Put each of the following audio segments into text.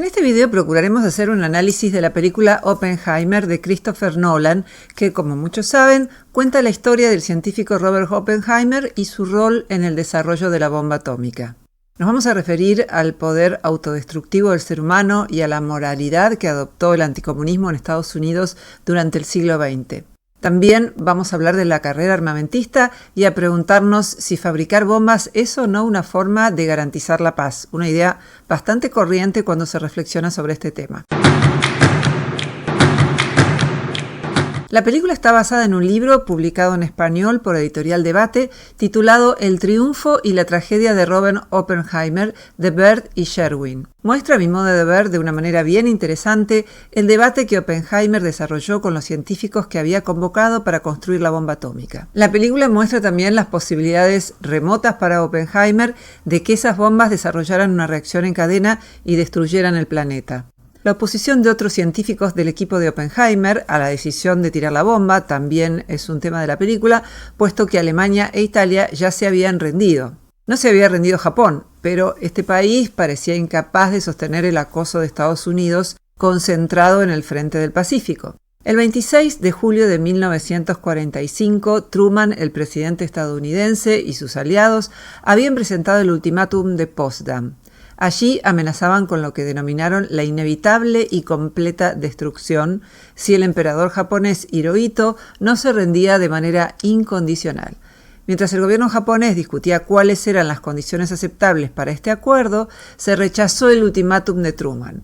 En este video procuraremos hacer un análisis de la película Oppenheimer de Christopher Nolan, que, como muchos saben, cuenta la historia del científico Robert Oppenheimer y su rol en el desarrollo de la bomba atómica. Nos vamos a referir al poder autodestructivo del ser humano y a la moralidad que adoptó el anticomunismo en Estados Unidos durante el siglo XX. También vamos a hablar de la carrera armamentista y a preguntarnos si fabricar bombas es o no una forma de garantizar la paz, una idea bastante corriente cuando se reflexiona sobre este tema. La película está basada en un libro publicado en español por Editorial Debate titulado El triunfo y la tragedia de Robert Oppenheimer de Bert y Sherwin. Muestra, a mi modo de ver, de una manera bien interesante el debate que Oppenheimer desarrolló con los científicos que había convocado para construir la bomba atómica. La película muestra también las posibilidades remotas para Oppenheimer de que esas bombas desarrollaran una reacción en cadena y destruyeran el planeta. La oposición de otros científicos del equipo de Oppenheimer a la decisión de tirar la bomba también es un tema de la película, puesto que Alemania e Italia ya se habían rendido. No se había rendido Japón, pero este país parecía incapaz de sostener el acoso de Estados Unidos concentrado en el frente del Pacífico. El 26 de julio de 1945, Truman, el presidente estadounidense, y sus aliados habían presentado el ultimátum de Potsdam. Allí amenazaban con lo que denominaron la inevitable y completa destrucción si el emperador japonés Hirohito no se rendía de manera incondicional. Mientras el gobierno japonés discutía cuáles eran las condiciones aceptables para este acuerdo, se rechazó el ultimátum de Truman.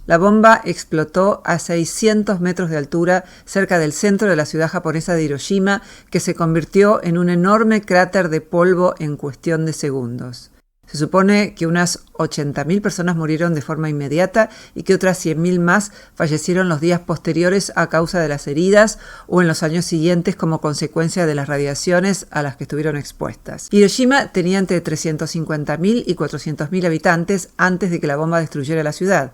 La bomba explotó a 600 metros de altura cerca del centro de la ciudad japonesa de Hiroshima, que se convirtió en un enorme cráter de polvo en cuestión de segundos. Se supone que unas 80.000 personas murieron de forma inmediata y que otras 100.000 más fallecieron los días posteriores a causa de las heridas o en los años siguientes como consecuencia de las radiaciones a las que estuvieron expuestas. Hiroshima tenía entre 350.000 y 400.000 habitantes antes de que la bomba destruyera la ciudad.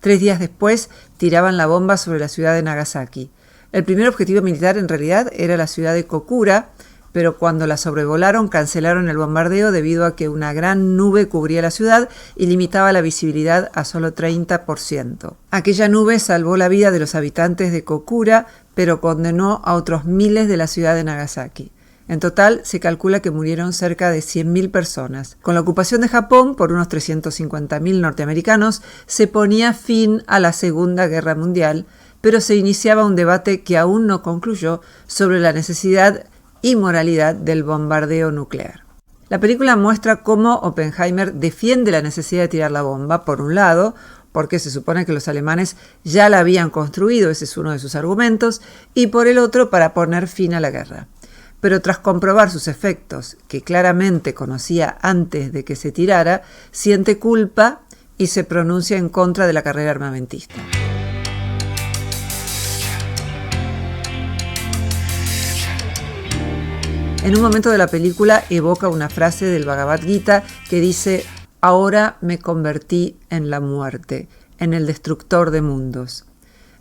3 días después tiraban la bomba sobre la ciudad de Nagasaki. El primer objetivo militar en realidad era la ciudad de Kokura, pero cuando la sobrevolaron cancelaron el bombardeo debido a que una gran nube cubría la ciudad y limitaba la visibilidad a solo 30%. Aquella nube salvó la vida de los habitantes de Kokura, pero condenó a otros miles de la ciudad de Nagasaki. En total, se calcula que murieron cerca de 100.000 personas. Con la ocupación de Japón por unos 350.000 norteamericanos, se ponía fin a la Segunda Guerra Mundial, pero se iniciaba un debate que aún no concluyó sobre la necesidad y moralidad del bombardeo nuclear. La película muestra cómo Oppenheimer defiende la necesidad de tirar la bomba, por un lado, porque se supone que los alemanes ya la habían construido, ese es uno de sus argumentos, y por el otro, para poner fin a la guerra. Pero tras comprobar sus efectos, que claramente conocía antes de que se tirara, siente culpa y se pronuncia en contra de la carrera armamentista. En un momento de la película evoca una frase del Bhagavad Gita que dice: «Ahora me convertí en la muerte, en el destructor de mundos».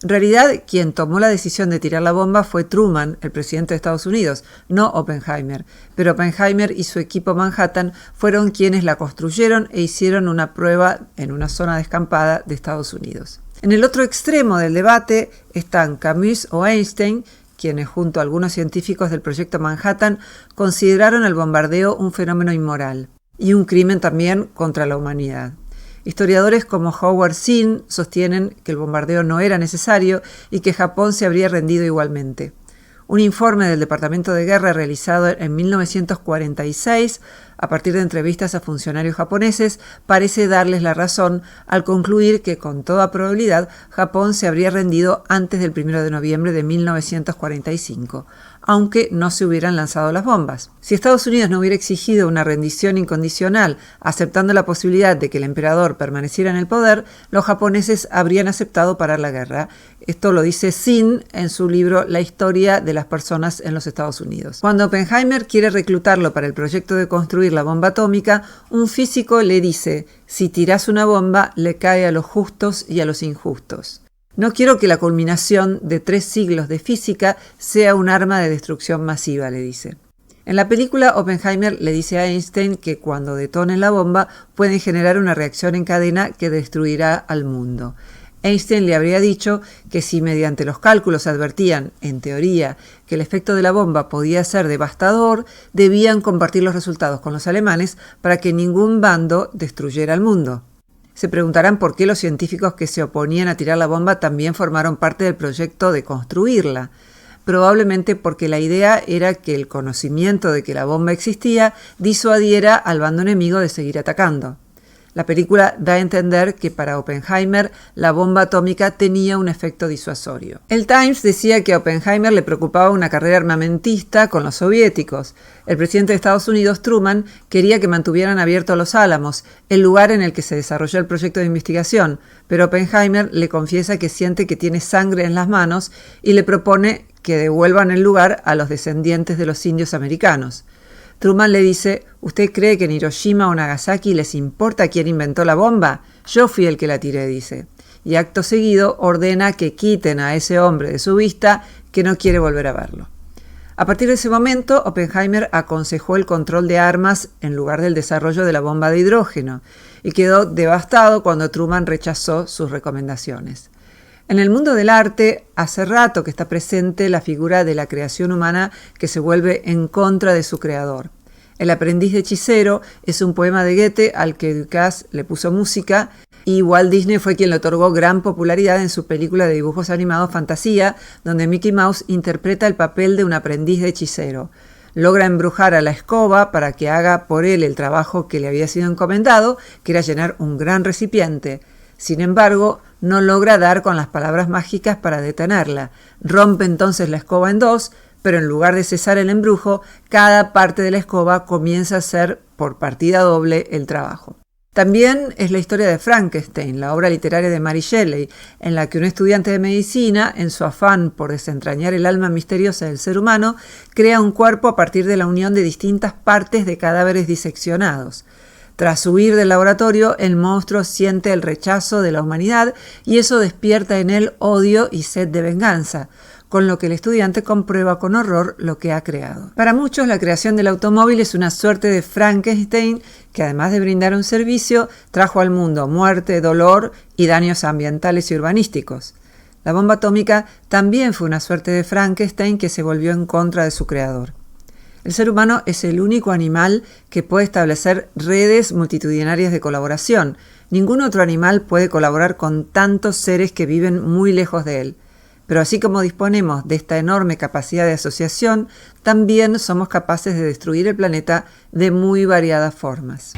En realidad, quien tomó la decisión de tirar la bomba fue Truman, el presidente de Estados Unidos, no Oppenheimer. Pero Oppenheimer y su equipo Manhattan fueron quienes la construyeron e hicieron una prueba en una zona descampada de Estados Unidos. En el otro extremo del debate están Camus o Einstein, quienes junto a algunos científicos del proyecto Manhattan consideraron el bombardeo un fenómeno inmoral y un crimen también contra la humanidad. Historiadores como Howard Zinn sostienen que el bombardeo no era necesario y que Japón se habría rendido igualmente. Un informe del Departamento de Guerra realizado en 1946, a partir de entrevistas a funcionarios japoneses, parece darles la razón al concluir que con toda probabilidad Japón se habría rendido antes del 1 de noviembre de 1945, aunque no se hubieran lanzado las bombas. Si Estados Unidos no hubiera exigido una rendición incondicional, aceptando la posibilidad de que el emperador permaneciera en el poder, los japoneses habrían aceptado parar la guerra. Esto lo dice Zinn en su libro La historia de las personas en los Estados Unidos. Cuando Oppenheimer quiere reclutarlo para el proyecto de construir la bomba atómica, un físico le dice: si tirás una bomba, le cae a los justos y a los injustos. No quiero que la culminación de 3 siglos de física sea un arma de destrucción masiva, le dice. En la película, Oppenheimer le dice a Einstein que cuando detonen la bomba pueden generar una reacción en cadena que destruirá al mundo. Einstein le habría dicho que si mediante los cálculos advertían, en teoría, que el efecto de la bomba podía ser devastador, debían compartir los resultados con los alemanes para que ningún bando destruyera el mundo. Se preguntarán por qué los científicos que se oponían a tirar la bomba también formaron parte del proyecto de construirla. Probablemente porque la idea era que el conocimiento de que la bomba existía disuadiera al bando enemigo de seguir atacando. La película da a entender que para Oppenheimer la bomba atómica tenía un efecto disuasorio. El Times decía que a Oppenheimer le preocupaba una carrera armamentista con los soviéticos. El presidente de Estados Unidos, Truman, quería que mantuvieran abiertos los Álamos, el lugar en el que se desarrolló el proyecto de investigación, pero Oppenheimer le confiesa que siente que tiene sangre en las manos y le propone que devuelvan el lugar a los descendientes de los indios americanos. Truman le dice: ¿usted cree que en Hiroshima o Nagasaki les importa quién inventó la bomba? Yo fui el que la tiré, dice. Y acto seguido ordena que quiten a ese hombre de su vista, que no quiere volver a verlo. A partir de ese momento, Oppenheimer aconsejó el control de armas en lugar del desarrollo de la bomba de hidrógeno, y quedó devastado cuando Truman rechazó sus recomendaciones. En el mundo del arte, hace rato que está presente la figura de la creación humana que se vuelve en contra de su creador. El aprendiz de hechicero es un poema de Goethe al que Dukas le puso música, y Walt Disney fue quien le otorgó gran popularidad en su película de dibujos animados Fantasía, donde Mickey Mouse interpreta el papel de un aprendiz de hechicero. Logra embrujar a la escoba para que haga por él el trabajo que le había sido encomendado, que era llenar un gran recipiente. Sin embargo, no logra dar con las palabras mágicas para detenerla. Rompe entonces la escoba en dos, pero en lugar de cesar el embrujo, cada parte de la escoba comienza a hacer por partida doble el trabajo. También es la historia de Frankenstein, la obra literaria de Mary Shelley, en la que un estudiante de medicina, en su afán por desentrañar el alma misteriosa del ser humano, crea un cuerpo a partir de la unión de distintas partes de cadáveres diseccionados. Tras huir del laboratorio, el monstruo siente el rechazo de la humanidad y eso despierta en él odio y sed de venganza, con lo que el estudiante comprueba con horror lo que ha creado. Para muchos, la creación del automóvil es una suerte de Frankenstein que, además de brindar un servicio, trajo al mundo muerte, dolor y daños ambientales y urbanísticos. La bomba atómica también fue una suerte de Frankenstein que se volvió en contra de su creador. El ser humano es el único animal que puede establecer redes multitudinarias de colaboración. Ningún otro animal puede colaborar con tantos seres que viven muy lejos de él. Pero así como disponemos de esta enorme capacidad de asociación, también somos capaces de destruir el planeta de muy variadas formas.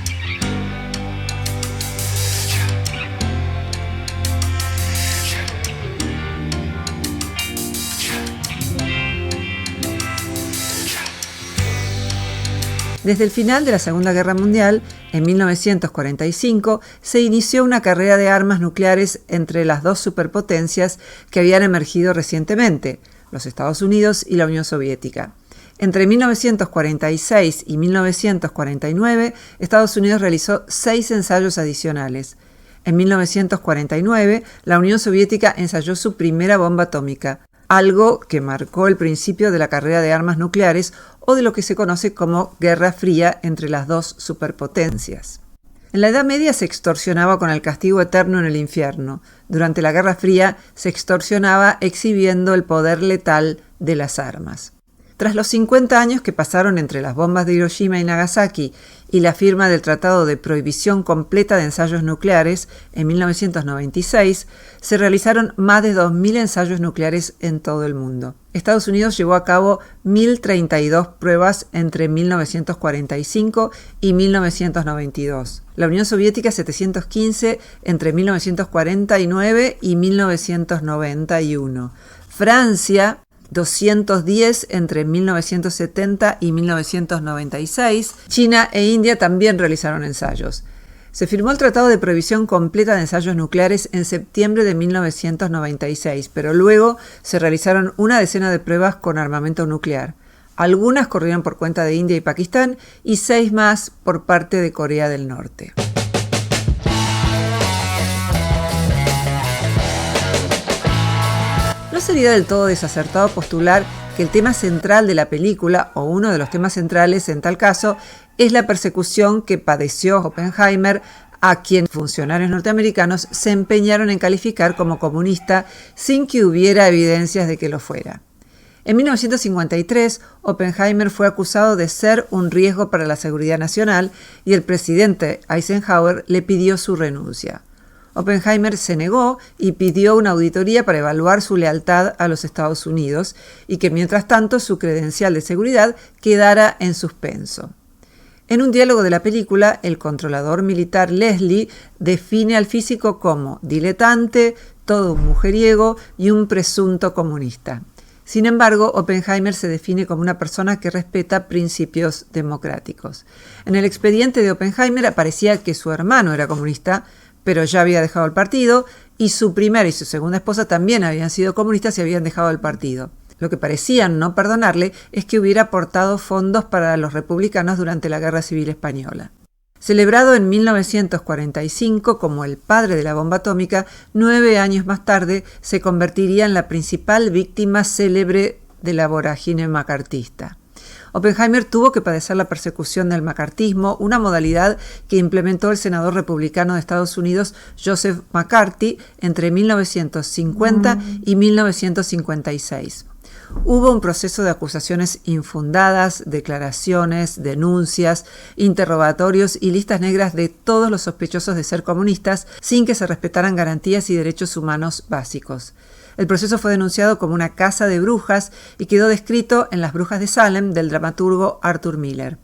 Desde el final de la Segunda Guerra Mundial, en 1945, se inició una carrera de armas nucleares entre las dos superpotencias que habían emergido recientemente, los Estados Unidos y la Unión Soviética. Entre 1946 y 1949, Estados Unidos realizó 6 ensayos adicionales. En 1949, la Unión Soviética ensayó su primera bomba atómica, algo que marcó el principio de la carrera de armas nucleares o de lo que se conoce como Guerra Fría entre las dos superpotencias. En la Edad Media se extorsionaba con el castigo eterno en el infierno. Durante la Guerra Fría se extorsionaba exhibiendo el poder letal de las armas. Tras los 50 años que pasaron entre las bombas de Hiroshima y Nagasaki y la firma del Tratado de Prohibición Completa de Ensayos Nucleares en 1996, se realizaron más de 2.000 ensayos nucleares en todo el mundo. Estados Unidos llevó a cabo 1.032 pruebas entre 1945 y 1992. La Unión Soviética 715 entre 1949 y 1991. Francia 210 entre 1970 y 1996. China e India también realizaron ensayos. Se firmó el Tratado de Prohibición Completa de Ensayos Nucleares en septiembre de 1996, pero luego se realizaron una decena de pruebas con armamento nuclear. Algunas corrieron por cuenta de India y Pakistán y 6 más por parte de Corea del Norte. No sería del todo desacertado postular que el tema central de la película, o uno de los temas centrales en tal caso, es la persecución que padeció Oppenheimer, a quien funcionarios norteamericanos se empeñaron en calificar como comunista sin que hubiera evidencias de que lo fuera. En 1953, Oppenheimer fue acusado de ser un riesgo para la seguridad nacional y el presidente Eisenhower le pidió su renuncia. Oppenheimer se negó y pidió una auditoría para evaluar su lealtad a los Estados Unidos y que mientras tanto su credencial de seguridad quedara en suspenso. En un diálogo de la película, el controlador militar Leslie define al físico como diletante, todo un mujeriego y un presunto comunista. Sin embargo, Oppenheimer se define como una persona que respeta principios democráticos. En el expediente de Oppenheimer aparecía que su hermano era comunista, pero ya había dejado el partido, y su primera y su segunda esposa también habían sido comunistas y habían dejado el partido. Lo que parecían no perdonarle es que hubiera aportado fondos para los republicanos durante la Guerra Civil Española. Celebrado en 1945 como el padre de la bomba atómica, 9 años más tarde se convertiría en la principal víctima célebre de la vorágine macartista. Oppenheimer tuvo que padecer la persecución del macartismo, una modalidad que implementó el senador republicano de Estados Unidos Joseph McCarthy entre 1950 y 1956. Hubo un proceso de acusaciones infundadas, declaraciones, denuncias, interrogatorios y listas negras de todos los sospechosos de ser comunistas sin que se respetaran garantías y derechos humanos básicos. El proceso fue denunciado como una caza de brujas y quedó descrito en Las Brujas de Salem del dramaturgo Arthur Miller.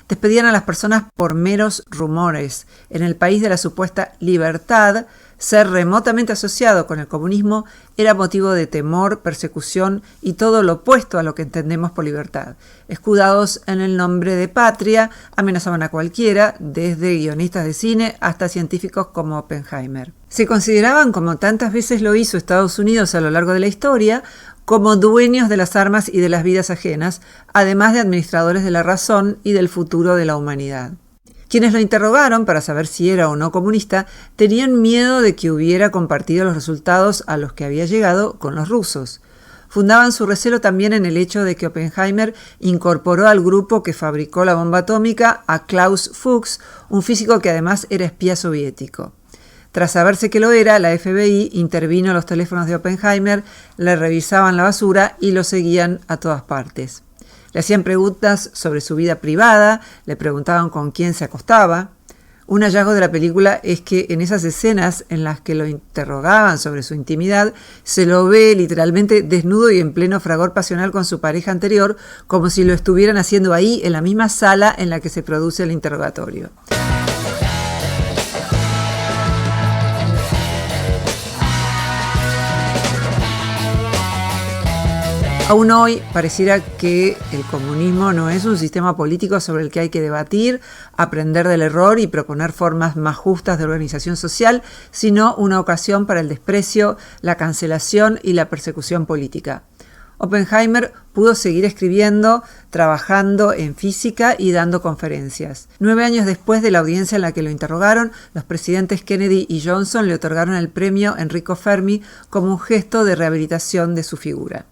Despedían a las personas por meros rumores. En el país de la supuesta libertad, ser remotamente asociado con el comunismo era motivo de temor, persecución y todo lo opuesto a lo que entendemos por libertad. Escudados en el nombre de patria, amenazaban a cualquiera, desde guionistas de cine hasta científicos como Oppenheimer. Se consideraban, como tantas veces lo hizo Estados Unidos a lo largo de la historia, como dueños de las armas y de las vidas ajenas, además de administradores de la razón y del futuro de la humanidad. Quienes lo interrogaron para saber si era o no comunista tenían miedo de que hubiera compartido los resultados a los que había llegado con los rusos. Fundaban su recelo también en el hecho de que Oppenheimer incorporó al grupo que fabricó la bomba atómica a Klaus Fuchs, un físico que además era espía soviético. Tras saberse que lo era, la FBI intervino en los teléfonos de Oppenheimer, le revisaban la basura y lo seguían a todas partes. Le hacían preguntas sobre su vida privada, le preguntaban con quién se acostaba. Un hallazgo de la película es que en esas escenas en las que lo interrogaban sobre su intimidad, se lo ve literalmente desnudo y en pleno fragor pasional con su pareja anterior, como si lo estuvieran haciendo ahí, en la misma sala en la que se produce el interrogatorio. Aún hoy pareciera que el comunismo no es un sistema político sobre el que hay que debatir, aprender del error y proponer formas más justas de organización social, sino una ocasión para el desprecio, la cancelación y la persecución política. Oppenheimer pudo seguir escribiendo, trabajando en física y dando conferencias. 9 años después de la audiencia en la que lo interrogaron, los presidentes Kennedy y Johnson le otorgaron el premio Enrico Fermi como un gesto de rehabilitación de su figura.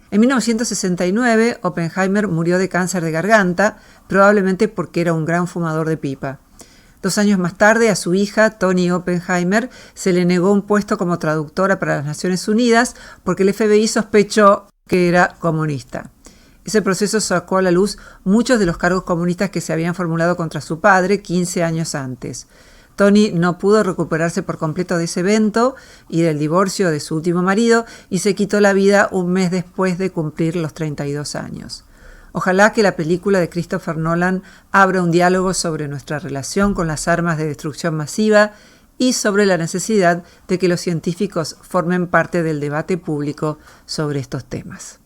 En 1969, Oppenheimer murió de cáncer de garganta, probablemente porque era un gran fumador de pipa. 2 años más tarde, a su hija, Toni Oppenheimer, se le negó un puesto como traductora para las Naciones Unidas porque el FBI sospechó que era comunista. Ese proceso sacó a la luz muchos de los cargos comunistas que se habían formulado contra su padre 15 años antes. Toni no pudo recuperarse por completo de ese evento y del divorcio de su último marido y se quitó la vida un mes después de cumplir los 32 años. Ojalá que la película de Christopher Nolan abra un diálogo sobre nuestra relación con las armas de destrucción masiva y sobre la necesidad de que los científicos formen parte del debate público sobre estos temas.